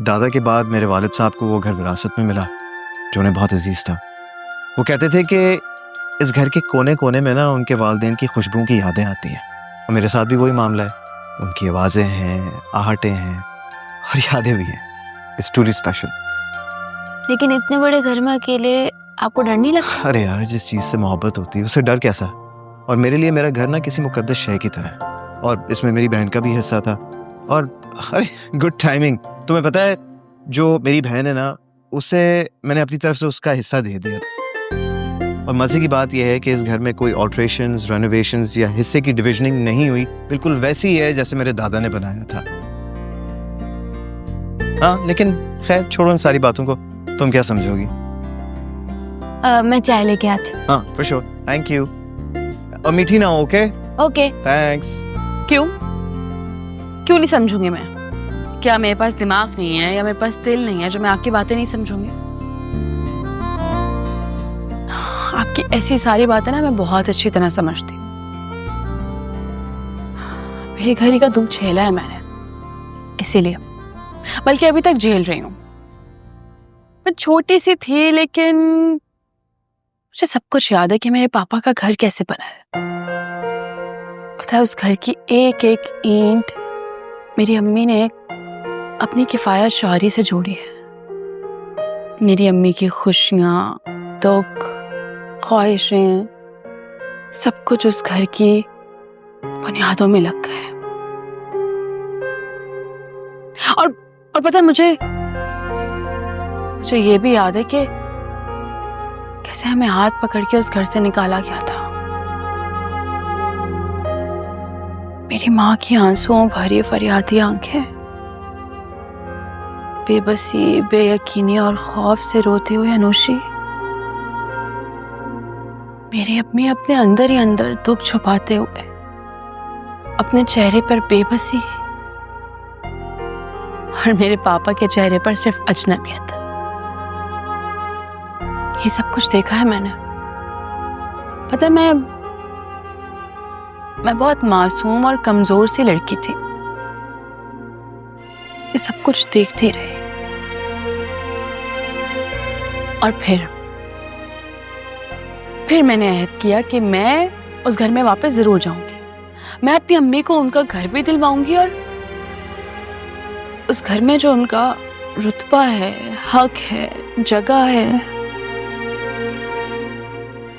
दादा के बाद मेरे वालिद साहब को वो घर विरासत में मिला जो उन्हें बहुत अजीज था। वो कहते थे कि इस घर के कोने कोने में ना उनके वालिदैन की खुशबू की यादें आती हैं, और मेरे साथ भी वही मामला है। उनकी आवाज़ें हैं, आहटें हैं और यादें भी हैं। It's truly special. लेकिन इतने बड़े घर में अकेले आपको डर नहीं लगता? अरे यार, जिस चीज़ से मोहब्बत होती है उससे डर कैसा? और मेरे लिए मेरा घर ना किसी मुकद्दस शय की तरह है, और इसमें मेरी बहन का भी हिस्सा था। और अरे गुड टाइमिंग, तुम्हें पता है जो मेरी बहन है ना, उसे मैंने अपनी तरफ से उसका हिस्सा दे दिया। और मजे की बात यह है कि इस घर में कोई ऑल्ट्रेशंस, रेनोवेशंस या हिस्से की डिविजनिंग नहीं हुई, बिल्कुल वैसी ही है जैसे मेरे दादा ने बनाया था। हाँ, लेकिन खैर छोड़ो इन सारी बातों को, तुम क्या समझोगी? मैं चाय लेके आती। हाँ, फॉर श्योर, थैंक यू। और मीठी ना हो, ओके? ओके। थैंक्स। क्यों नहीं समझूंगी मैं? क्या मेरे पास दिमाग नहीं है या मेरे पास दिल नहीं है जो मैं आपकी बातें नहीं समझूंगी? आपकी ऐसी सारी बातें ना मैं बहुत अच्छी तरह समझती हूँ। बेघरी का दुख झेला है मैंने, इसीलिए, बल्कि अभी तक झेल रही हूँ। मैं छोटी सी थी लेकिन मुझे सब कुछ याद है कि मेरे पापा का घर कैसे बना है। पता है, उस घर की एक एक ईंट मेरी अम्मी ने अपनी किफायत शौहरी से जोड़ी है। मेरी अम्मी की खुशियाँ, दुख, ख्वाहिशें, सब कुछ उस घर की बुनियादों में लग गए। और पता है, मुझे ये भी याद है कि कैसे हमें हाथ पकड़ के उस घर से निकाला गया था। मेरी माँ की आंसुओं भरी फरियादी आंखें, बेबसी, बेयकीनी और खौफ से रोती हुई अनुशी। मेरी अम्मी अपने अंदर ही अंदर दुख छुपाते हुए, अपने चेहरे पर बेबसी, और मेरे पापा के चेहरे पर सिर्फ अजनबियत। ये सब कुछ देखा है मैंने। पता है, मैं बहुत मासूम और कमजोर सी लड़की थी। ये सब कुछ देखती रही। और फिर मैंने अहद किया कि मैं उस घर में वापस जरूर जाऊंगी। मैं अपनी अम्मी को उनका घर भी दिलवाऊंगी, और उस घर में जो उनका रुतबा है, हक है, जगह है,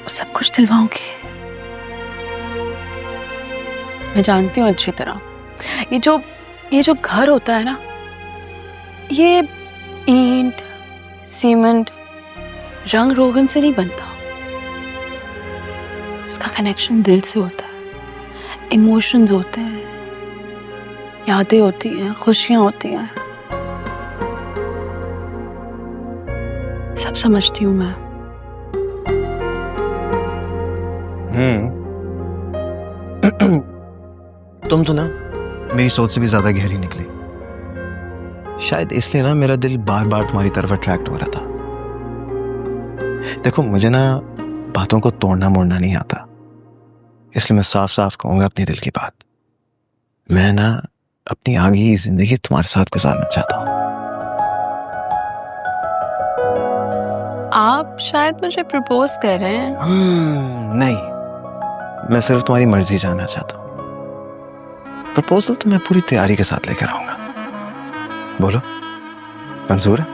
वो सब कुछ दिलवाऊंगी। मैं जानती हूँ अच्छी तरह, ये जो घर होता है ना, ये ईंट, सीमेंट, रंग रोगन से नहीं बनता। इसका कनेक्शन दिल से होता है, इमोशंस होते हैं, यादें होती हैं, खुशियां होती हैं। सब समझती हूँ मैं। तुम तो ना मेरी सोच से भी ज्यादा गहरी निकली। शायद इसलिए ना मेरा दिल बार बार तुम्हारी तरफ अट्रैक्ट हो रहा था। देखो, मुझे ना बातों को तोड़ना मोड़ना नहीं आता, इसलिए मैं साफ साफ कहूंगा अपने दिल की बात। मैं ना अपनी आगे जिंदगी तुम्हारे साथ गुजारना चाहता हूँ। आप शायद मुझे प्रपोज कर रहे हैं। नहीं, मैं सिर्फ तुम्हारी मर्जी जानना चाहता हूँ। प्रपोजल तो मैं पूरी तैयारी के साथ लेकर आऊंगा। बोलो, मंजूर है?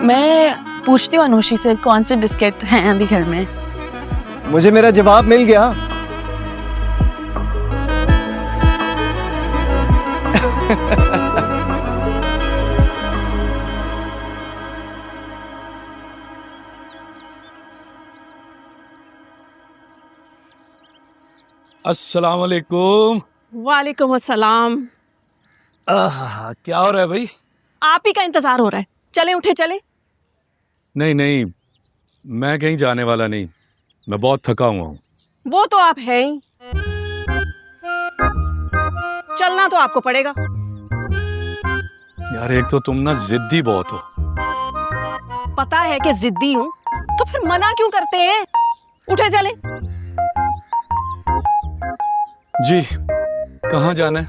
मैं पूछती हूँ अनुशी से कौन से बिस्किट हैं अभी घर में। मुझे मेरा जवाब मिल गया। अस्सलाम वालेकुम। वालेकुम अस्सलाम। क्या हो रहा है भाई? आप ही का इंतजार हो रहा है। चले उठे चले। नहीं, मैं कहीं जाने वाला नहीं, मैं बहुत थका हुआ हूँ। वो तो आप हैं ही, चलना तो आपको पड़ेगा। यार, एक तो तुम ना जिद्दी बहुत हो। पता है कि जिद्दी हूँ, तो फिर मना क्यों करते हैं? उठे चले। जी, कहाँ जाना है?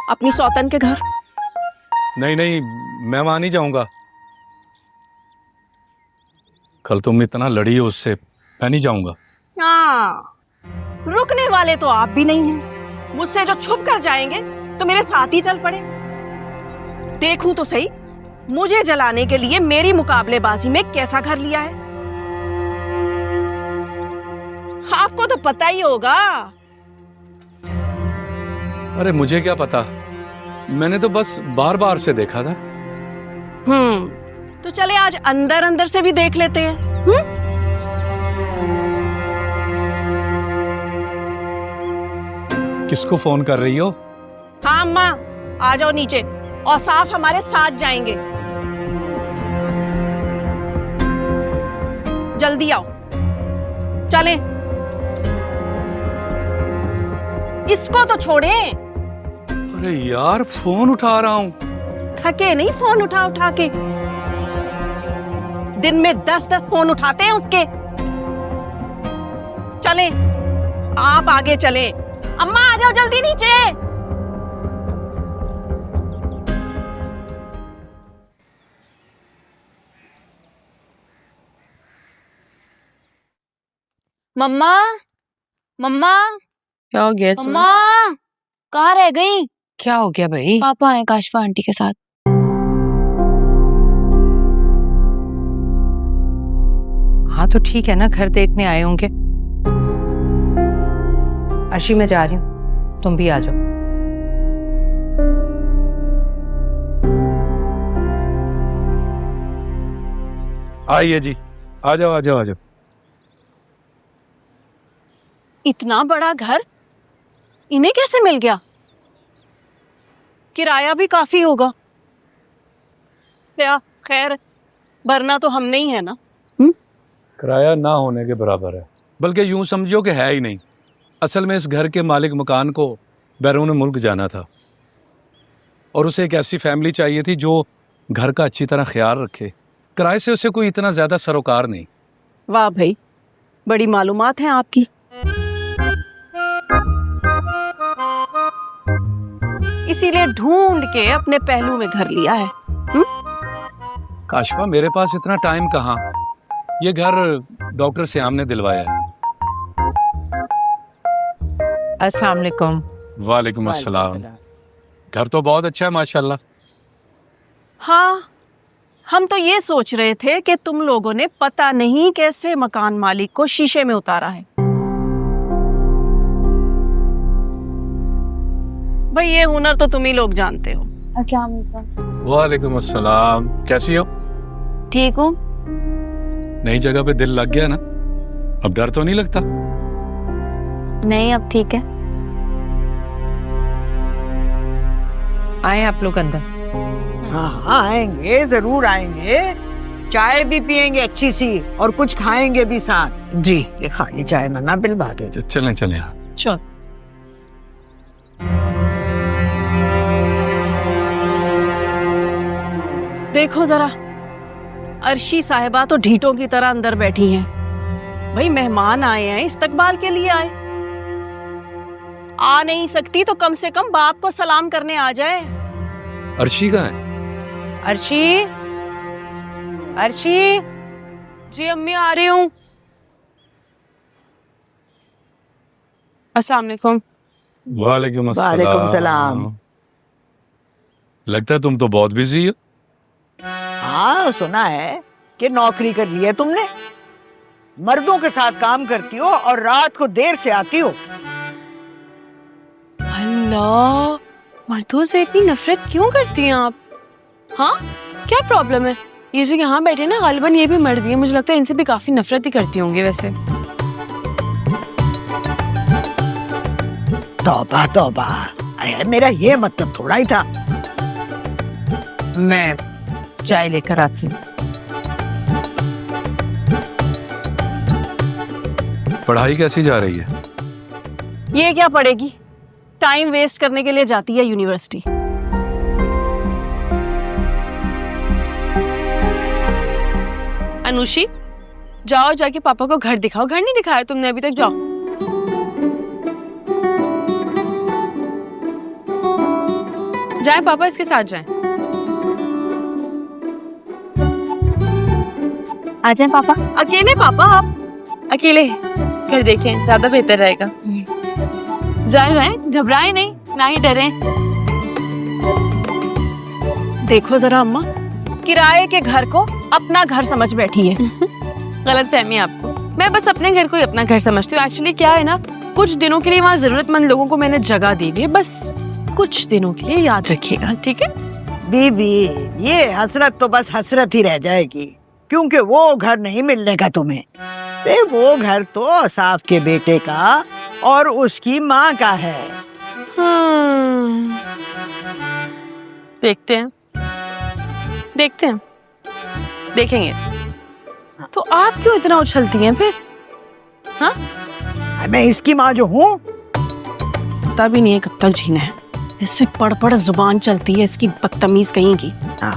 अपनी सौतन के घर। नहीं नहीं, मैं वहां नहीं जाऊंगा। कल तुम इतना लड़ी हो उससे, मैं नहीं जाऊंगा। हाँ, रुकने वाले तो आप भी नहीं हैं। मुझसे जो छुप कर जाएंगे तो मेरे साथ ही चल पड़े। देखूं तो सही, मुझे जलाने के लिए मेरी मुकाबलेबाजी में कैसा घर लिया है। आपको तो पता ही होगा। अरे मुझे क्या पता, मैंने तो बस बार बार से देखा था। तो चले आज अंदर अंदर से भी देख लेते हैं। किसको फोन कर रही हो? हाँ अम्मा, आ जाओ नीचे और साफ हमारे साथ जाएंगे। जल्दी आओ, चले। इसको तो छोड़े। अरे यार, फोन उठा रहा हूं। थके नहीं फोन उठा उठा के? दिन में 10-10 फोन उठाते हैं उसके। चले, आप आगे चले। अम्मा आ जाओ जल्दी नीचे। मम्मा, मम्मा, क्या हो गया तुम्हें? मम्मा, कहाँ रह गई? क्या हो गया भाई? पापा आए काशफा आंटी के साथ। हाँ तो ठीक है ना, घर देखने आए होंगे। अर्शी मैं जा रही हूँ, तुम भी आ जाओ। आइए जी, आ जाओ आ जाओ आ जाओ। इतना बड़ा घर इन्हें कैसे मिल गया? किराया भी काफी होगा। क्या खैर, भरना तो हमने ही है ना। किराया ना होने के बराबर है, बल्कि यूं समझो कि है ही नहीं। असल में इस घर के मालिक मकान को बैरून मुल्क जाना था और उसे एक ऐसी फैमिली चाहिए थी जो घर का अच्छी तरह ख्याल रखे। किराए से उसे कोई इतना ज्यादा सरोकार नहीं। वाह भाई, बड़ी मालूमात है आपकी। इसीलिए ढूंढ के अपने पहलू में घर लिया है। काशफा, मेरे पास इतना टाइम कहाँ। ये घर डॉक्टर श्याम ने दिलवाया है। अस्सलाम वालेकुम। वालेकुम अस्सलाम। घर तो बहुत अच्छा है माशाल्लाह। हाँ, हम तो ये सोच रहे थे कि तुम लोगों ने पता नहीं कैसे मकान मालिक को शीशे में उतारा है। भाई ये हुनर तो तुम ही लोग जानते हो। अस्सलाम वालेकुम। वालेकुम अस्सलाम। कैसी हो? ठीक हूँ। नई जगह पे दिल लग गया ना? अब डर तो नहीं लगता? नहीं, अब ठीक है। आए आप लोग अंदर। हाँ आएंगे, जरूर आएंगे। चाय भी पियेंगे अच्छी सी और कुछ खाएंगे भी साथ। जी, ये खाली चाय ना बिल बात है। चलें चलें। चल। देखो जरा, अर्शी साहिबा तो ढीठों की तरह अंदर बैठी हैं। भाई मेहमान आए हैं, इस्तकबाल के लिए आए। आ नहीं सकती तो कम से कम बाप को सलाम करने आ जाए। अर्शी कहाँ है? अर्शी, अर्शी। जी अम्मी, आ रही हूँ। अस्सलाम वालेकुम। वालेकुम वालेकुम सलाम। लगता है तुम तो बहुत बिजी हो। हाँ, सुना है कि नौकरी कर ली है तुमने। मर्दों के साथ काम करती हो और रात को देर से आती हो। अल्लाह, मर्दों से इतनी नफरत क्यों करती हैं आप? हाँ, क्या प्रॉब्लम है? ये जो यहाँ बैठे ना, गालिबन ये भी मर्द ही है। मुझे लगता है इनसे भी काफी नफरत ही करती होंगी वैसे। तौबा तौबा, अरे मेरा ये मतलब थोड़ा ही था। मैं चाय लेकर आती हूँ। पढ़ाई कैसी जा रही है? ये क्या पड़ेगी, टाइम वेस्ट करने के लिए जाती है यूनिवर्सिटी। अनुशी, जाओ जाके पापा को घर दिखाओ। घर नहीं दिखाया तुमने अभी तक, जाओ। जाए पापा, इसके साथ जाएं। आ जाए पापा। अकेले पापा? आप अकेले कर देखें, ज्यादा बेहतर रहेगा। जाए जाए, घबराए नहीं, ना ही डरे। देखो जरा अम्मा, किराए के घर को अपना घर समझ बैठी है। गलत फहमी आपको। मैं बस अपने घर को ही अपना घर समझती हूँ। एक्चुअली क्या है ना, कुछ दिनों के लिए वहाँ जरूरतमंद लोगों को मैंने जगह दी हुई है, बस कुछ दिनों के लिए, याद रखिएगा, ठीक है? बीबी, ये हसरत तो बस हसरत ही रह जाएगी, क्योंकि वो घर नहीं मिलने का तुम्हें। वो घर तो असाफ के बेटे का और उसकी माँ का है। देखते हैं, देखते हैं, देखेंगे। तो आप क्यों इतना उछलती हैं फिर? हाँ, मैं इसकी माँ जो हूँ। पता भी नहीं है कब तक जीना है। इससे पढ़ पढ़ जुबान चलती है इसकी, बदतमीज कहीं की। हाँ,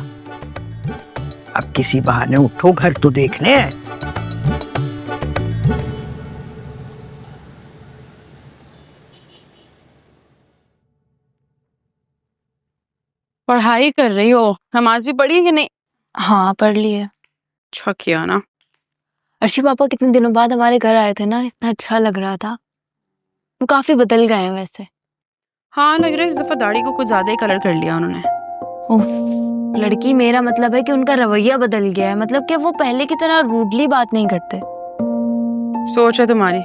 अब किसी बहाने उठो, घर तो देख ले। पढ़ाई कर रही हो? नमाज भी पढ़ी है कि नहीं? हाँ, पढ़ ली है। अच्छा किया ना। अर्शी पापा कितने दिनों बाद हमारे घर आए थे ना, इतना अच्छा लग रहा था। वो काफी बदल गए हैं वैसे। हाँ, लग रहा है इस दफा दाढ़ी को कुछ ज्यादा ही कलर कर लिया उन्होंने। उफ, लड़की, मेरा मतलब है कि उनका रवैया बदल गया है। मतलब कि वो पहले की तरह रूडली बात नहीं करते। सोच है तुम्हारी,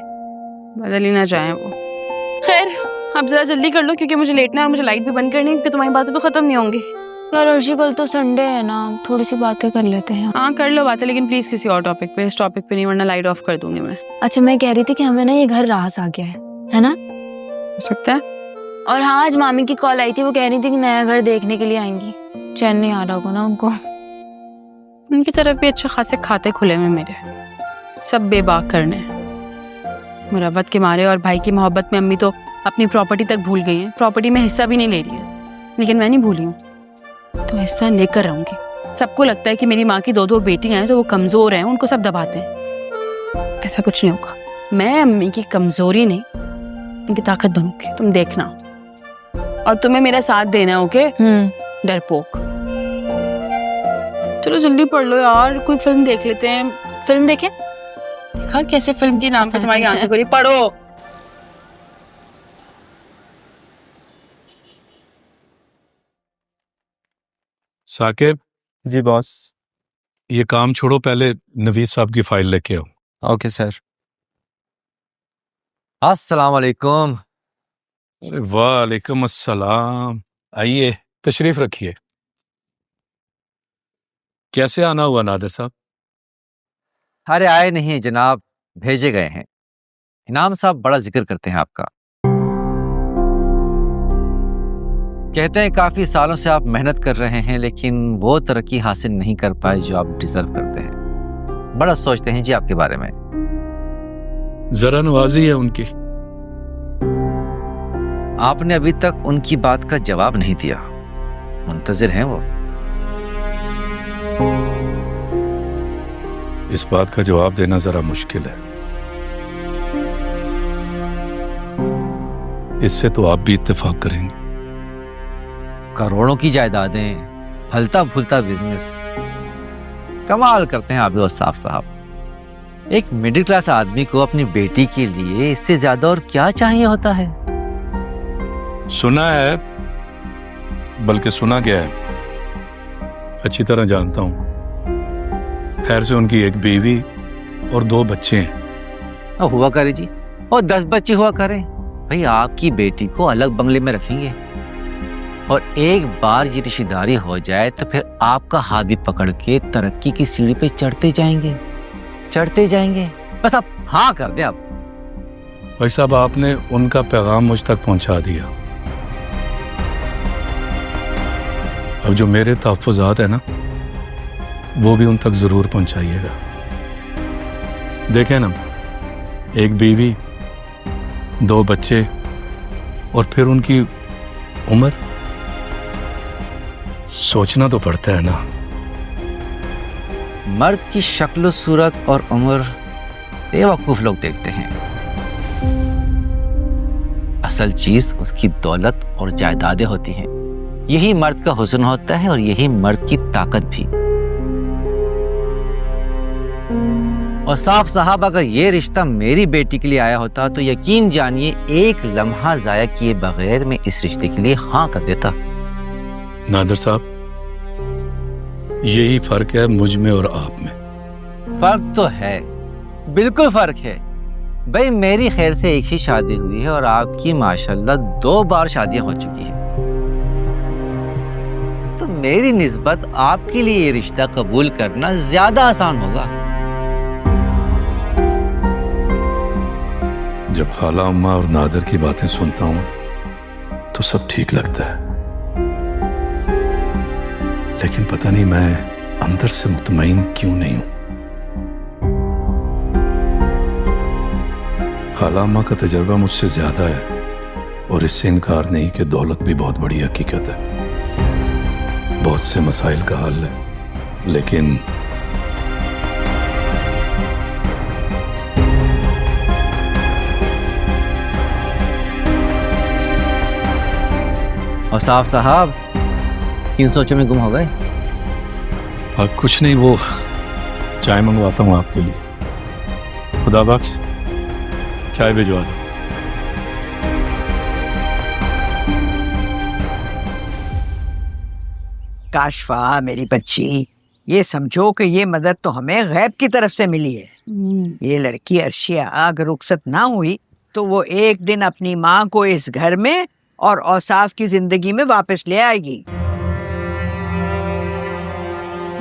बदल ही ना जाए वो। खैर, अब जरा जल्दी कर लो क्योंकि मुझे लेटना है और मुझे लाइट भी बंद करनी है, क्योंकि तुम्हारी बातें तो खत्म नहीं होंगी। यार अर्शी, कल तो संडे है ना, थोड़ी सी बातें कर लेते हैं। हाँ कर लो बातें, लेकिन प्लीज किसी और टॉपिक पे, इस टॉपिक पे नहीं, वरना लाइट ऑफ कर दूंगी मैं। अच्छा, मैं कह रही थी कि हमें ना ये घर रास आ गया है ना? हो सकता है। और हाँ, आज मामी की कॉल आई थी, वो कह रही थी कि नया घर देखने के लिए आएंगी। चैन नहीं आ रहा होगा ना उनको। उनकी तरफ भी अच्छे खासे खाते खुले हुए मेरे, सब बेबाक करने। मुरव्वत के मारे और भाई की मोहब्बत में अम्मी तो अपनी प्रॉपर्टी तक भूल गई हैं। प्रॉपर्टी में हिस्सा भी नहीं ले रही है, लेकिन मैं नहीं भूली हूँ, तो हिस्सा लेकर रहूंगी। सबको लगता है कि मेरी माँ की 2 बेटियां हैं तो वो कमजोर हैं, उनको सब दबाते हैं। ऐसा कुछ नहीं होगा। मैं अम्मी की कमजोरी नहीं, उनकी ताकत बनूंगी, तुम देखना। और तुम्हें मेरा साथ देना है, ओके? डरपोक। चलो जल्दी पढ़ लो यार, कोई फिल्म देख लेते हैं। फिल्म देखें? देखा कैसे फिल्म के नाम पे तुम्हारी आंखें खुली। पढ़ो। साकिब, जी बॉस। ये काम छोड़ो, पहले नवीद साहब की फाइल लेके आओ। Okay sir. अस्सलाम वालेकुम। वालेकुम अस्सलाम। आइए, तशरीफ रखिए। कैसे आना हुआ नादिर साहब? अरे आए नहीं जनाब, भेजे गए हैं। इनाम साहब बड़ा जिक्र करते हैं आपका, कहते हैं काफी सालों से आप मेहनत कर रहे हैं लेकिन वो तरक्की हासिल नहीं कर पाए जो आप डिजर्व करते हैं। बड़ा सोचते हैं जी आपके बारे में। जरा नवाजी है उनकी। आपने अभी तक उनकी बात का जवाब नहीं दिया, मुंतजिर हैं वो। इस बात का जवाब देना जरा मुश्किल है, इससे तो आप भी इत्तेफाक करेंगे। करोड़ों की जायदादें, फलता फूलता बिजनेस, कमाल करते हैं आप साहब साहब। एक मिडिल क्लास आदमी को अपनी बेटी के लिए इससे ज्यादा और क्या चाहिए होता है? सुना है, बल्कि सुना गया है, अच्छी तरह जानता हूं। खैर से उनकी एक बीवी और 2 बच्चे हैं। हुआ करे जी, और 10 बच्चे हुआ करें। भाई आपकी बेटी को अलग बंगले में रखेंगे और एक बार ये रिश्तेदारी हो जाए तो फिर आपका हाथ भी पकड़ के तरक्की की सीढ़ी पे चढ़ते जाएंगे। बस आप हाँ कर दे। आप भाई साहब, आपने उनका पैगाम मुझ तक पहुंचा दिया। अब जो मेरे तहफ़्फ़ुज़ात है ना, वो भी उन तक जरूर पहुंचाइएगा। देखें ना, एक बीवी, 2 बच्चे और फिर उनकी उम्र, सोचना तो पड़ता है ना। मर्द की शक्ल सूरत और उम्र बेवकूफ लोग देखते हैं, असल चीज उसकी दौलत और जायदादें होती हैं। यही मर्द का हुस्न होता है और यही मर्द की ताकत भी। और साफ साहब अगर ये रिश्ता मेरी बेटी के लिए आया होता तो यकीन जानिए एक लम्हा जाया किए बगैर मैं इस रिश्ते के लिए हाँ कर देता। नादिर साहब, यही फर्क है मुझ में और आप में। फर्क तो है, बिल्कुल फर्क है। भाई मेरी खैर से एक ही शादी हुई है और आपकी माशाल्लाह 2 बार शादियां हो चुकी है, तो मेरी निस्बत आपके लिए ये रिश्ता कबूल करना ज्यादा आसान होगा। जब खाला अम्मा और नादिर की बातें सुनता हूं तो सब ठीक लगता है, लेकिन पता नहीं मैं अंदर से मुतमईन क्यों नहीं हूं। खाला अम्मा का तजर्बा मुझसे ज्यादा है और इससे इनकार नहीं कि दौलत भी बहुत बड़ी हकीकत है, बहुत से मसाइल का हल है, लेकिन और साफ साहब किन सोचों में गुम हो गए? कुछ नहीं, वो चाय मंगवाता हूं आपके लिए। खुदा बख्श, चाय भिजवा दो। काशफा मेरी बच्ची, ये समझो कि ये मदद तो हमें गैब की तरफ से मिली है। ये लड़की अर्शिया अगर रुखसत ना हुई तो वो एक दिन अपनी माँ को इस घर में और औसाफ की जिंदगी में वापस ले आएगी।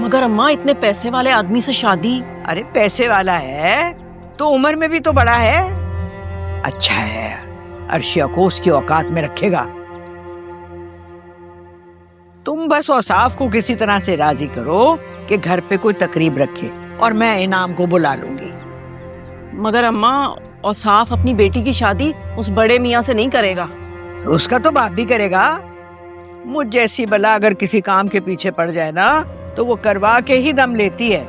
मगर अम्मा इतने पैसे वाले आदमी से शादी। अरे पैसे वाला है तो उम्र में भी तो बड़ा है। अच्छा है, अर्शिया को उसकी औकात में रखेगा। तुम बस औसाफ को किसी तरह से राजी करो कि घर पे कोई तकरीब रखे और मैं इनाम को बुला लूंगी। मगर अम्मा, औसाफ अपनी बेटी की शादी उस बड़े मियाँ से नहीं करेगा। उसका तो बाप भी करेगा। मुझ जैसी बला अगर किसी काम के पीछे पड़ जाए ना तो वो करवा के ही दम लेती है।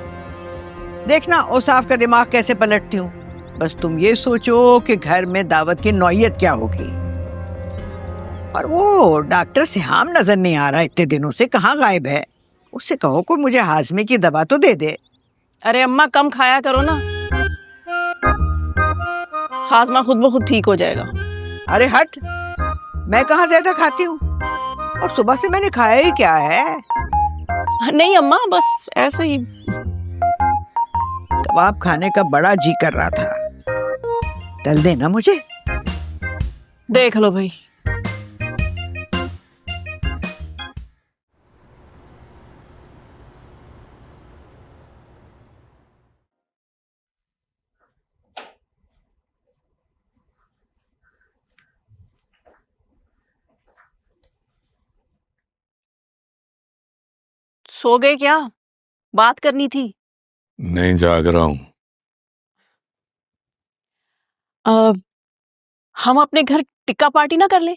देखना औसाफ का दिमाग कैसे पलटती हूँ। बस तुम ये सोचो कि घर में दावत की नौयत क्या होगी। और वो डॉक्टर सिहाम नजर नहीं आ रहा इतने दिनों से, कहाँ गायब है? उससे कहो कोई मुझे हाजमे की दवा तो दे दे। अरे अम्मा कम खाया करो ना, हाजमा खुद ब खुद ठीक हो जाएगा। अरे हट, मैं कहाँ ज्यादा खाती हूँ और सुबह से मैंने खाया ही क्या है। नहीं अम्मा, बस ऐसे ही। कबाब खाने का बड़ा जी कर रहा था, तल देना मुझे। देख लो भाई। सो गए क्या? बात करनी थी। नहीं, जाग रहा हूं। हम अपने घर टिक्का पार्टी ना कर ले?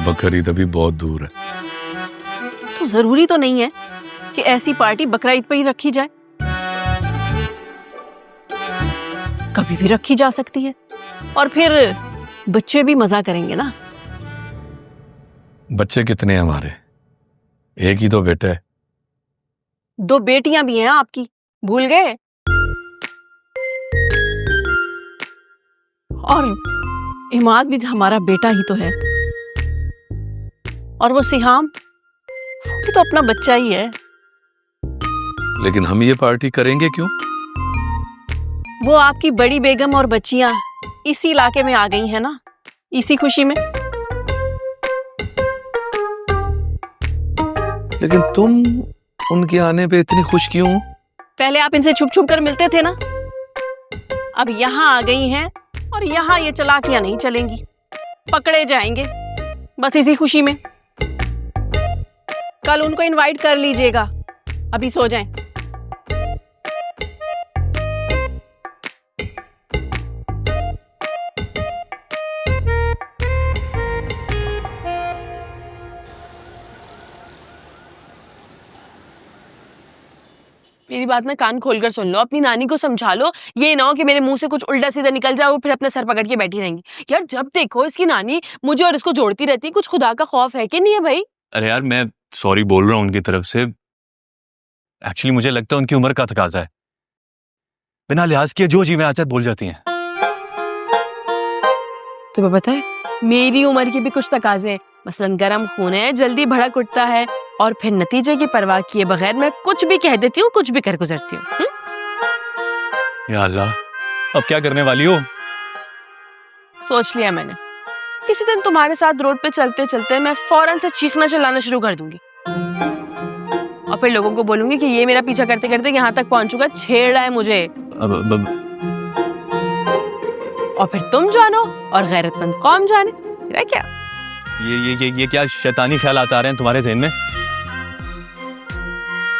बकरीद अभी बहुत दूर है। तो जरूरी तो नहीं है कि ऐसी पार्टी बकरीद पे ही रखी जाए, कभी भी रखी जा सकती है। और फिर बच्चे भी मजा करेंगे ना। बच्चे कितने हैं हमारे? एक ही तो बेटा है। 2 बेटियां भी हैं आपकी, भूल गए? और इमाद भी हमारा बेटा ही तो है। और वो सिहाम, वो भी तो अपना बच्चा ही है। लेकिन हम ये पार्टी करेंगे क्यों? वो आपकी बड़ी बेगम और बच्चियां इसी इलाके में आ गई हैं ना, इसी खुशी में। लेकिन तुम उनके आने पे इतनी खुश क्यों? पहले आप इनसे छुप छुप कर मिलते थे ना, अब यहाँ आ गई हैं और यहाँ ये चालाकियां नहीं चलेंगी, पकड़े जाएंगे बस इसी खुशी में। कल उनको इनवाइट कर लीजिएगा, अभी सो जाएं। मेरी बात ना कान खोलकर सुन लो, अपनी नानी को समझा लो, ये ना हो कि मेरे मुंह से कुछ उल्टा सीधा निकल जाए, वो फिर अपना सर पकड़ के बैठी रहेंगी। यार जब देखो इसकी नानी मुझे और इसको जोड़ती रहती है, कुछ खुदा का खौफ है कि नहीं है भाई? अरे यार मैं सॉरी बोल रहा हूँ उनकी तरफ से। एक्चुअली मुझे लगता है उनकी उम्र का तकाजा है, बिना लिहाज किए जो जी में आकर बोल जाती हैं। तुम्हें पता है मेरी उम्र के भी कुछ तकाजे हैं, मसलन गर्म खून है, जल्दी भड़क उठता है, और फिर नतीजे की परवाह किए बगैर मैं कुछ भी कह देती हूँ, कुछ भी कर गुजरती हूँ। या अल्लाह, अब क्या करने वाली हो? सोच लिया मैंने, किसी दिन तुम्हारे साथ रोड पे चलते चलते मैं फौरन से चीखना चिल्लाना शुरू कर दूंगी, और फिर लोगों को बोलूंगी कि ये मेरा पीछा करते करते यहाँ तक पहुंच चुका, छेड़ रहा है मुझे। और फिर तुम जानो और गैरतमंद कौम जाने, मेरा क्या? ये क्या शैतानी ख्यालात आ रहे हैं तुम्हारे ज़हन में?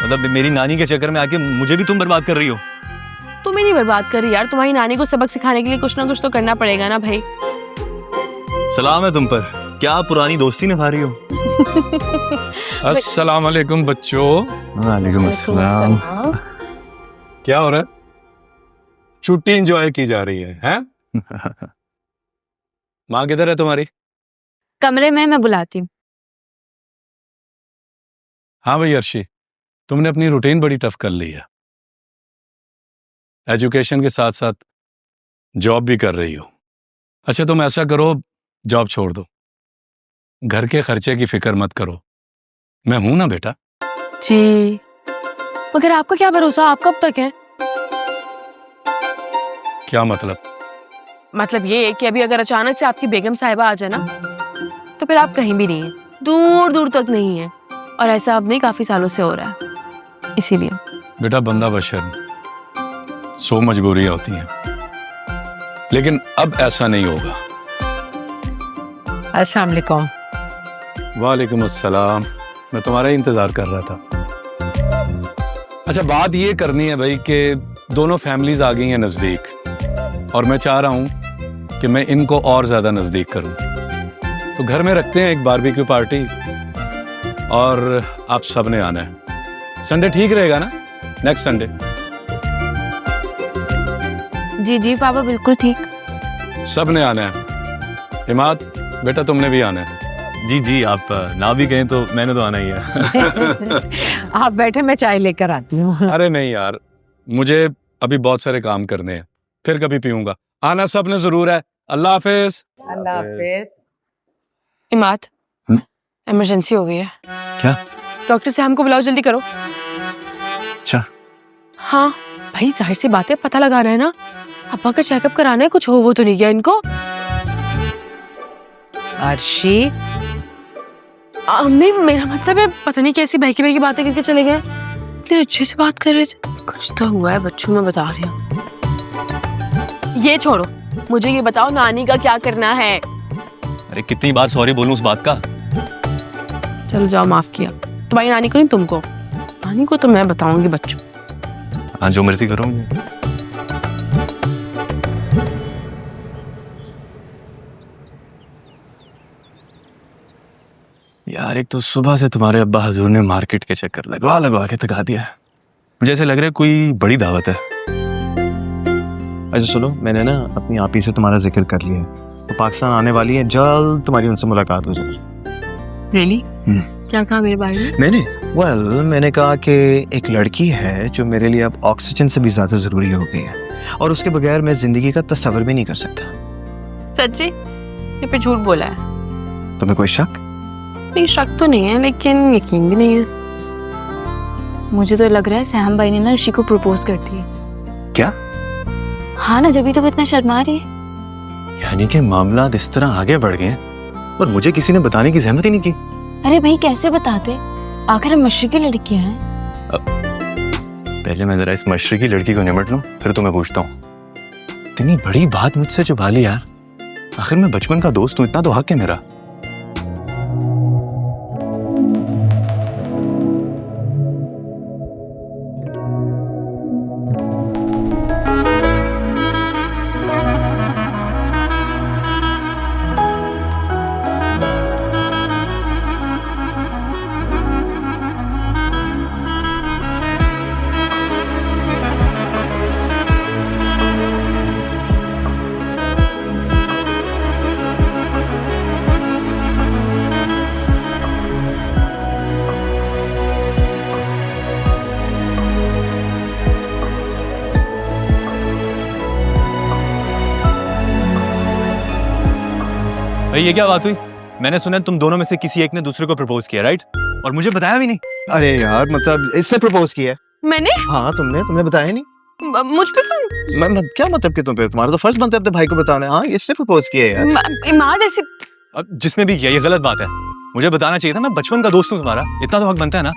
मतलब मेरी नानी के चक्कर में आके मुझे भी तुम बर्बाद कर रही हो? तुम्हें नहीं बर्बाद कर रही यार, तुम्हारी नानी को सबक सिखाने के लिए कुछ ना कुछ तो करना पड़ेगा ना भाई। सलाम है तुम पर, क्या पुरानी दोस्ती निभा रही हो? अस्सलाम वालेकुम बच्चों। वालेकुम अस्सलाम। क्या हो रहा है? छुट्टी एंजॉय की जा रही है, हैं? माँ किधर है तुम्हारी? कमरे में, मैं बुलाती हूँ। हाँ भाई अर्शी, तुमने अपनी रूटीन बड़ी टफ कर ली है। एजुकेशन के साथ साथ जॉब भी कर रही हो। अच्छा तुम ऐसा करो, जॉब छोड़ दो, घर के खर्चे की फिक्र मत करो, मैं हूं ना बेटा। जी मगर आपका क्या भरोसा, आप कब तक है? क्या मतलब? मतलब ये है कि अभी अगर अचानक से आपकी बेगम साहिबा आ जाए ना, तो फिर आप कहीं भी नहीं है, दूर दूर तक नहीं है, और ऐसा अब नहीं काफी सालों से हो रहा है, इसीलिए। बेटा बंदा बशर, सो मजबूरियां होती हैं, लेकिन अब ऐसा नहीं होगा। अस्सलाम वालेकुम। वालेकुम अस्सलाम, मैं तुम्हारा ही इंतजार कर रहा था। अच्छा बात ये करनी है भाई कि दोनों फैमिलीज आ गई हैं नजदीक, और मैं चाह रहा हूं कि मैं इनको और ज्यादा नजदीक करूं, तो घर में रखते हैं एक बारबेक्यू पार्टी, और आप सब ने आना है। संडे ठीक रहेगा ना? Next Sunday. जी जी पापा, बिल्कुल ठीक। सब ने आना है। हिमाद बेटा तुमने भी आना है। जी जी, आप ना भी कहें तो मैंने तो आना ही है। आप बैठे, मैं चाय लेकर आती हूँ। अरे नहीं यार, मुझे अभी बहुत सारे काम करने हैं, फिर कभी पीऊंगा। आना सब ने जरूर है। अल्लाह हाफिज। अल्लाह हाफिज। इमाद, इमरजेंसी हो गई है। क्या? डॉक्टर से हमको बुलाओ, जल्दी करो। अच्छा। हाँ भाई, जाहिर सी बात है, पता लगाना है ना, अब्बा का चेकअप कराना है, कुछ हो वो तो नहीं गया इनको। अर्शी, अम्मी मेरा मतलब है, पता नहीं कैसी बहकी बहकी बातें करके चले गए, इतने अच्छे से बात कर रहे थे। कुछ तो हुआ है बच्चों, में बता रही हूँ। ये छोड़ो, मुझे ये बताओ नानी का क्या करना है? अरे कितनी बार सॉरी बोलूं उस बात का? चलो जाओ, माफ किया। तुम्हारी नानी को नहीं, तुमको। नानी को तो मैं बताऊंगी बच्चों। हाँ जो मर्जी करो। यार एक तो सुबह से तुम्हारे अब्बा हजूर ने मार्केट के चक्कर लगवा के थका दिया है। मुझे ऐसे लग रहा है कोई बड़ी दावत है। अच्छा सुनो, मैंने ना अपनी आपी से तुम्हारा जिक्र कर लिया है, वो पाकिस्तान आने वाली है, जल्द तुम्हारी उनसे मुलाकात हो जाएगी। रियली? क्या कहा मेरे बारे में? मैंने मैंने कहा कि एक लड़की है जो मेरे लिए अब ऑक्सीजन से भी ज्यादा जरूरी हो गई है, और उसके बगैर मैं जिंदगी का तस्वर भी नहीं कर सकता। सच्ची? ये पे झूठ बोला है? तुम्हें कोई शक? नहीं, शक तो नहीं है, लेकिन यकीन भी नहीं है। मुझे तो लग रहा है सैम भाई ने ना ऋषि को प्रपोज कर दिया। क्या? हाँ ना, जब भी तो वो इतना शर्मा रही है। यानी कि मामला इस तरह आगे बढ़ गए और मुझे किसी ने बताने की जहमत ही नहीं की। अरे भाई कैसे बताते, आखिर हम मशरकी लड़कियां हैं। पहले मैं जरा इस मशरकी लड़की को निमट लूं, फिर तुम्हें पूछता हूँ। इतनी बड़ी बात मुझसे छुपा ली यार, आखिर मैं बचपन का दोस्त हूँ, इतना तो हक है मेरा। भाई ये क्या बात हुई? मैंने सुना तुम दोनों में से किसी एक ने दूसरे को प्रपोज किया, राइट? और मुझे बताया भी नहीं। अरे यार मतलब इसने प्रपोज किया है। मैंने हाँ तुमने बताया नहीं। मुझ पे क्यों? क्या मतलब कि तुम पे, तुम्हारा तो फर्ज बनता है अपने भाई को बताना। हाँ इसने प्रपोज किया है यार। इमाद ऐसे अब जिसने भी किया ये गलत बात है, मुझे बताना चाहिए था। मैं बचपन का दोस्त हूँ तुम्हारा, इतना तो हक बनता है ना।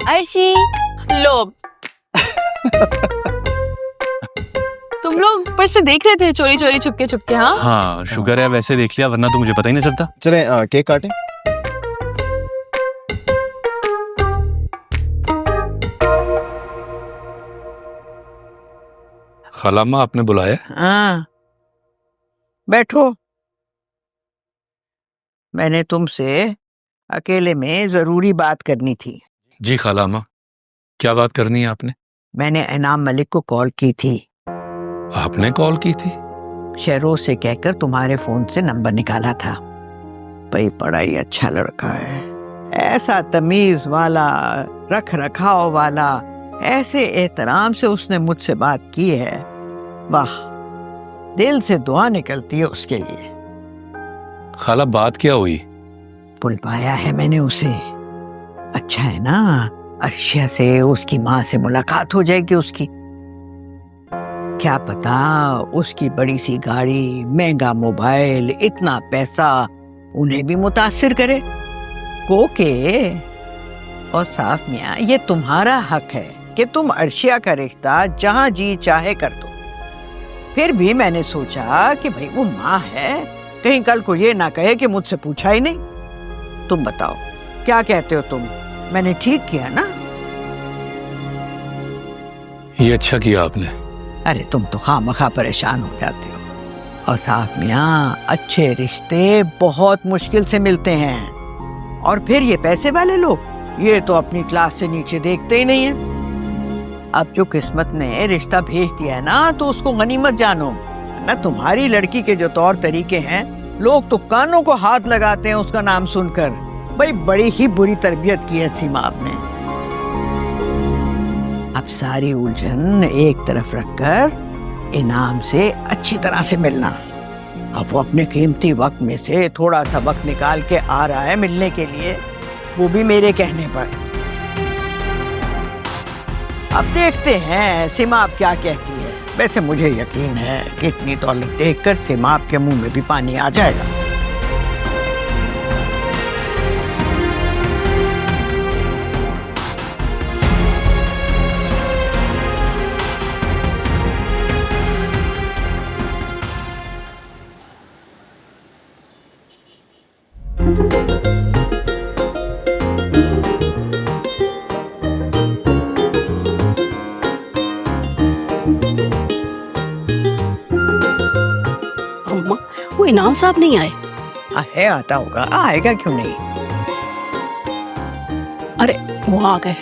अर्शी लो तुम लोग ऊपर से देख रहे थे चोरी चोरी चुपके चुपके। हाँ हाँ शुक्र है वैसे देख लिया, वरना तो मुझे पता ही नहीं चलता। चले केक काटें। खालाम्मा आपने बुलाया? हाँ बैठो। मैंने तुमसे अकेले में जरूरी बात करनी थी। जी खालाम्मा, क्या बात करनी है आपने? मैंने इनाम मलिक को कॉल की थी। आपने कॉल की थी? शहरोज से कहकर तुम्हारे फोन से नंबर निकाला था। भाई बड़ा ही अच्छा लड़का है, ऐसा तमीज वाला, रख रखाव वाला, ऐसे एहतराम से उसने मुझसे बात की है। वाह, दिल से दुआ निकलती है उसके लिए। खाला बात क्या हुई? बुल पाया है मैंने उसे। अच्छा है ना, अर्शिया से उसकी माँ से मुलाकात हो जाएगी उसकी। क्या पता उसकी बड़ी सी गाड़ी, महंगा मोबाइल, इतना पैसा उन्हें भी मुतासिर करे। कोके और साफ मियाँ, ये तुम्हारा हक है कि तुम अर्शिया का रिश्ता जहां जी चाहे कर दो। फिर भी मैंने सोचा कि भाई वो माँ है, कहीं कल को ये ना कहे कि मुझसे पूछा ही नहीं। तुम बताओ क्या कहते हो तुम? मैंने ठीक किया ना? ये अच्छा किया आपने। अरे तुम तो खामखा परेशान हो जाते हो। और साहब मियाँ, अच्छे रिश्ते बहुत मुश्किल से मिलते हैं। और फिर ये पैसे वाले लोग, ये तो अपनी क्लास से नीचे देखते ही नहीं है। अब जो किस्मत ने रिश्ता भेज दिया है ना, तो उसको गनीमत जानो ना। तुम्हारी लड़की के जो तौर तरीके हैं, लोग तो कानों को हाथ लगाते हैं उसका नाम सुनकर। भाई बड़ी ही बुरी तरबियत की है सीमा आपने। अब सारी उलझन एक तरफ रखकर इनाम से अच्छी तरह से मिलना। अब वो अपने कीमती वक्त में से थोड़ा सा वक्त निकाल के आ रहा है मिलने के लिए, वो भी मेरे कहने पर। अब देखते हैं सीमा आप क्या कहती है। वैसे मुझे यकीन है कि इतनी दौलत देखकर सीमा आपके मुंह में भी पानी आ जाएगा। अम्मा, वो इनाम साहब नहीं आए? है, आता होगा, आएगा क्यों नहीं। अरे वो आ गए।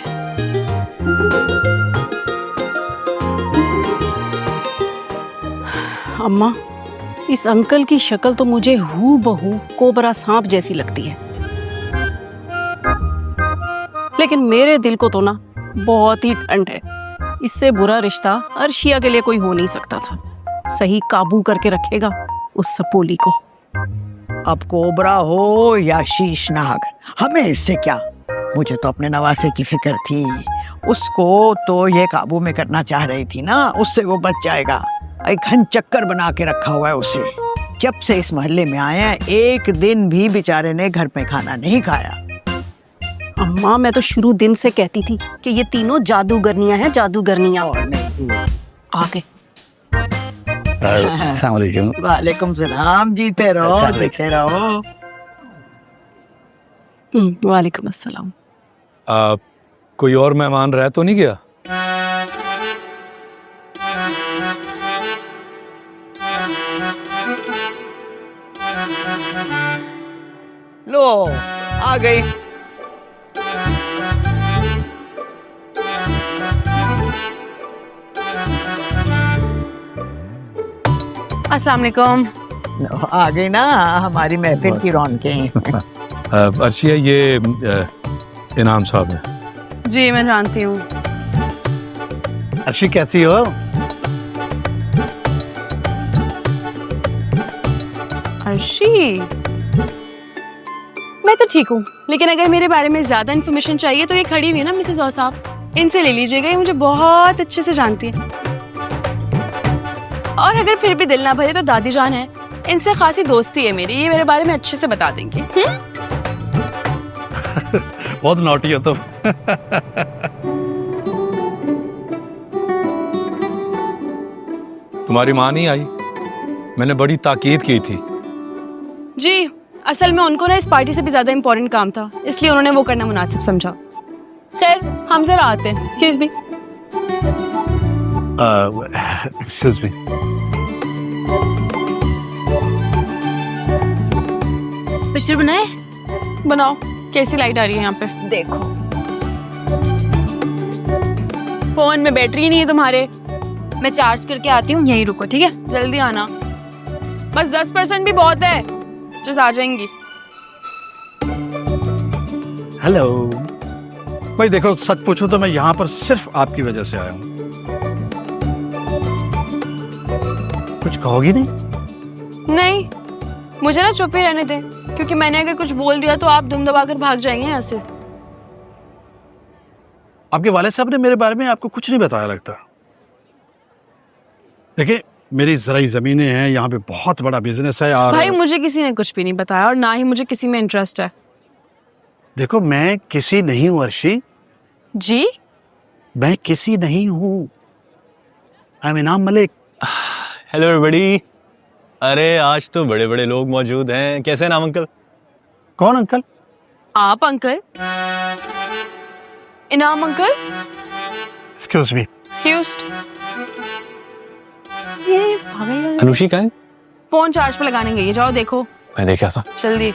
अम्मा, इस अंकल की शक्ल तो मुझे हूबहू कोबरा सांप जैसी लगती है, लेकिन मेरे दिल को तो ना बहुत ही ठंड है। इससे बुरा रिश्ता अर्शिया के लिए कोई हो नहीं सकता था। सही काबू करके रखेगा उस सपोली को। अब कोबरा हो या शीशनाग, हमें इससे क्या। मुझे तो अपने नवासे की फिक्र थी। उसको तो ये काबू में करना चाह रही थी ना, उससे वो बच जाएगा। एक घन चक्कर बना के रखा हुआ है उसे। जब से इस मोहल्ले में आया, एक दिन भी बेचारे ने घर में खाना नहीं खाया। अम्मा, मैं तो शुरू दिन से कहती थी कि ये तीनों जादूगरनियां हैं, जादूगरनियां। और नहीं। आगे वालेकुम सलाम। जीते रहो, जीते रहो। वालेकुम अस्सलाम। कोई और मेहमान रह तो नहीं गया? लो आ गई। अस्सलाम वालेकुम। आ गई ना हमारी महफिल की रौनकें। अर्शिया, ये इनाम साहब है। जी मैं जानती हूँ। अर्शी कैसी हो? अर्शी, मैं तो ठीक हूँ, लेकिन अगर मेरे बारे में ज्यादा इन्फॉर्मेशन चाहिए तो ये खड़ी हुई है ना मिसेस औसाफ, इनसे ले लीजिएगा, ये मुझे बहुत अच्छे से जानती है। और अगर फिर भी दिल ना भरे तो दादी जान है, इनसे खासी दोस्ती है मेरी, ये मेरे बारे में अच्छे से बता देंगी। बहुत नॉटी हो तुम। तुम्हारी माँ नहीं आई? मैंने बड़ी ताकीद की थी। जी, असल में उनको ना इस पार्टी से भी ज्यादा इम्पोर्टेंट काम था, इसलिए उन्होंने वो करना मुनासिब समझा। खैर, हम जरा आते हैं। Excuse me. Excuse me. Picture बनाए? बनाओ। कैसी लाइट आ रही है यहाँ पे? देखो, फोन में बैटरी नहीं है तुम्हारे? मैं चार्ज करके आती हूँ, यहीं रुको, ठीक है? जल्दी आना, बस 10% भी बहुत है, जस्ट आ जाएंगी। हेलो भाई, देखो सच पूछो तो मैं यहाँ पर सिर्फ आपकी वजह से आया हूँ। कुछ कहोगी नहीं? नहीं, मुझे ना चुप ही रहने दे, क्योंकि मैंने अगर कुछ बोल दिया तो आप दुम दबाकर भाग जाएंगे यहाँ से। आपके वाले साहब ने मेरे बारे में आपको कुछ नहीं बताया लगता। देखिए, मेरी ज़राई ज़मीनें हैं, यहाँ पे बहुत बड़ा बिजनेस है। और भाई, मुझे किसी ने कुछ भी नहीं बताया और ना ही मुझे किसी में इंटरेस्ट है। देखो, मैं किसी नहीं हूँ अर्शी। जी? मैं किसी नहीं हूँ। आई एम इनाम मलिक। Hello everybody. अरे आज तो बड़े बड़े लोग मौजूद हैं। कैसे हैं नाम अंकल? कौन अंकल? आप अंकल? इनाम अंकल? Excuse me. एक्सक्यूज्ड। ये पागल अनुषी कहाँ है? फोन चार्ज पे लगाने गई है, जाओ देखो मैं देखा था। जल्दी।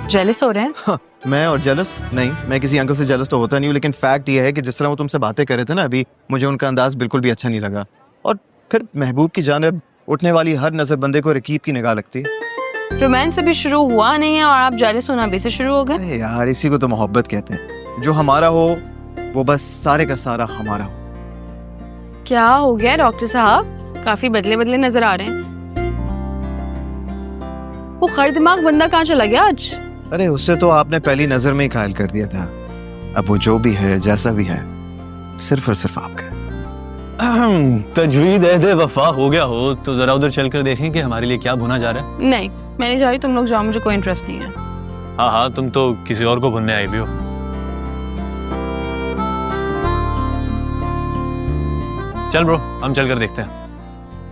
जेलस हो रहे हैं? हाँ, मैं और जेलस नहीं, मैं किसी अंकल से जेलस तो होता नहीं हूँ, लेकिन फैक्ट ये है कि जिस तरह वो तुमसे बातें कर रहे थे ना अभी, मुझे उनका अंदाज बिल्कुल भी अच्छा नहीं लगा। और फिर महबूब की जानिब उठने वाली हर नजर बंदे को रकीब की निगाह लगती है। रोमांस अभी शुरू हुआ नहीं है और आप जेलस होना अभी से शुरू हो गए? अरे यार, इसी को तो मोहब्बत कहते हैं। जो हमारा हो वो बस सारे का सारा हमारा हो। क्या हो गया डॉक्टर साहब? काफी बदले बदले नजर आ रहे हैं। वो खर दिमाग बंदा कहाँ चला गया आज? अरे उससे तो आपने पहली नजर में ही कायल कर दिया था। अब वो जो भी है, जैसा भी है, सिर्फ और सिर्फ आपका। तजवीद अहद वफा हो गया हो तो जरा उधर चलकर देखें कि हमारे लिए क्या भुना जा रहा है। नहीं, मैं नहीं जा रही, तुम लोग जाओ, मुझे कोई इंटरेस्ट नहीं है। हाँ हाँ, तुम तो किसी और को भुनने आई भी हो। चल ब्रो, हम चलकर देखते हैं।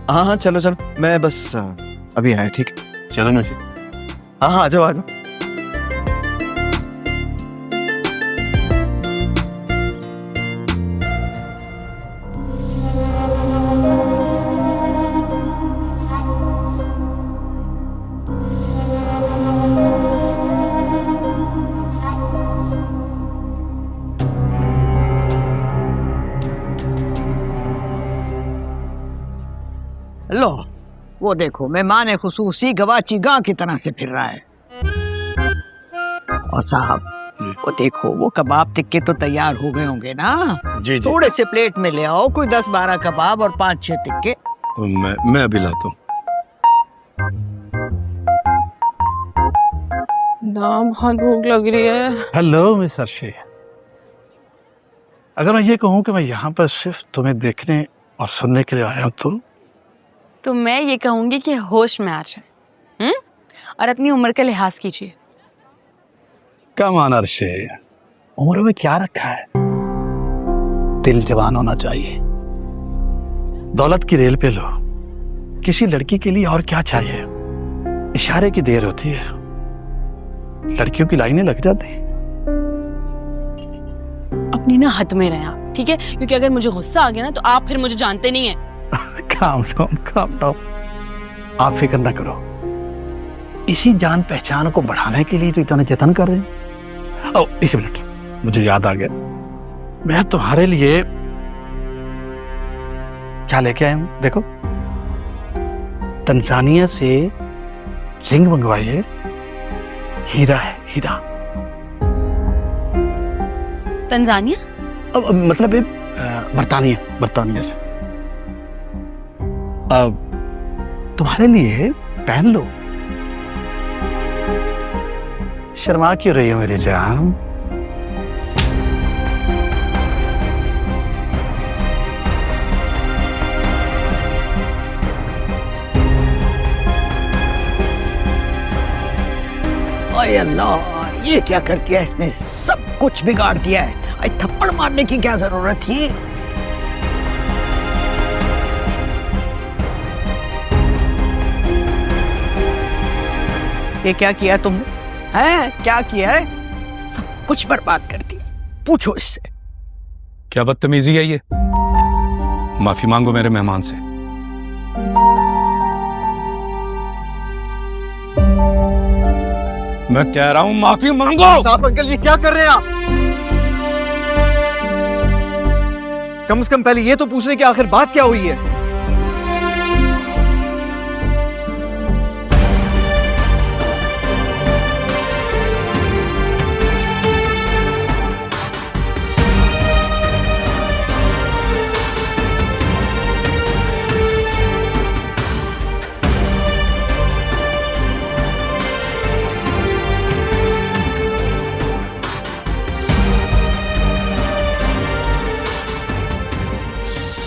हाँ हाँ, चलो चलो, मैं बस अभी आया। ठीक है, चलो अनुषी। हाँ हाँ, आ जाओ आ जाओ। लो, वो देखो, मेहमान खुसूसी गवाची गां की तरह से फिर रहा है। और साहब, वो देखो, वो कबाब टिक्के तो तैयार हो गए होंगे ना? जी जी। थोड़े से प्लेट में ले आओ, कोई 10-12 कबाब और 5-6 टिक्के। तो मैं अभी लाता हूँ। ना, बहुत भूख लग रही है। Hello miss Arshi. अगर मैं ये कहूँ कि मैं यहाँ पर सिर्फ तुम्हें देखने और सुनने के लिए आया हूँ तो मैं ये कहूंगी कि होश में आ जाए और अपनी उम्र का लिहाज कीजिए। कम ऑन अर्शी, उम्र में क्या रखा है? दिल जवान होना चाहिए। दौलत की रेल पे लो, किसी लड़की के लिए और क्या चाहिए? इशारे की देर होती है, लड़कियों की लाइनें लग जाती। अपनी ना हद में रहें आप, ठीक है? क्योंकि अगर मुझे गुस्सा आ गया ना तो आप फिर मुझे जानते नहीं है। Calm down. आप फिक्र ना करो, इसी जान पहचान को बढ़ाने के लिए तो इतना जतन कर रहे हैं। ओ, एक मिनट, मुझे याद आ गया, मैं तुम्हारे लिए क्या लेके आया हूं। देखो, तंजानिया से रिंग मंगवाई है, हीरा है, हीरा। तंजानिया? मतलब बर्तानिया से। अब तुम्हारे लिए पहन लो। शर्मा क्यों रही हो मेरी जान? अरे अल्लाह, ये क्या कर दिया इसने? सब कुछ बिगाड़ दिया है। अरे थप्पड़ मारने की क्या जरूरत थी? ये क्या किया तुमने? हैं? क्या किया है? सब कुछ बर्बाद कर दिया। पूछो इससे। क्या बदतमीजी है ये? माफी मांगो मेरे मेहमान से। मैं कह रहा हूं माफी मांगो। साहब अंकल जी क्या कर रहे हैं आप? कम से कम पहले ये तो पूछ रहे कि आखिर बात क्या हुई है।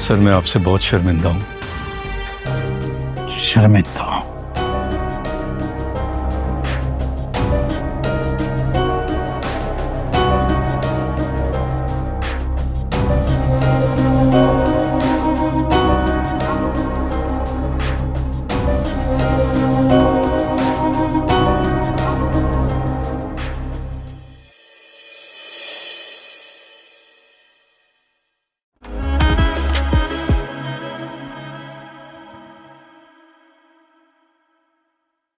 सर मैं आपसे बहुत शर्मिंदा हूं। शर्मिंदा?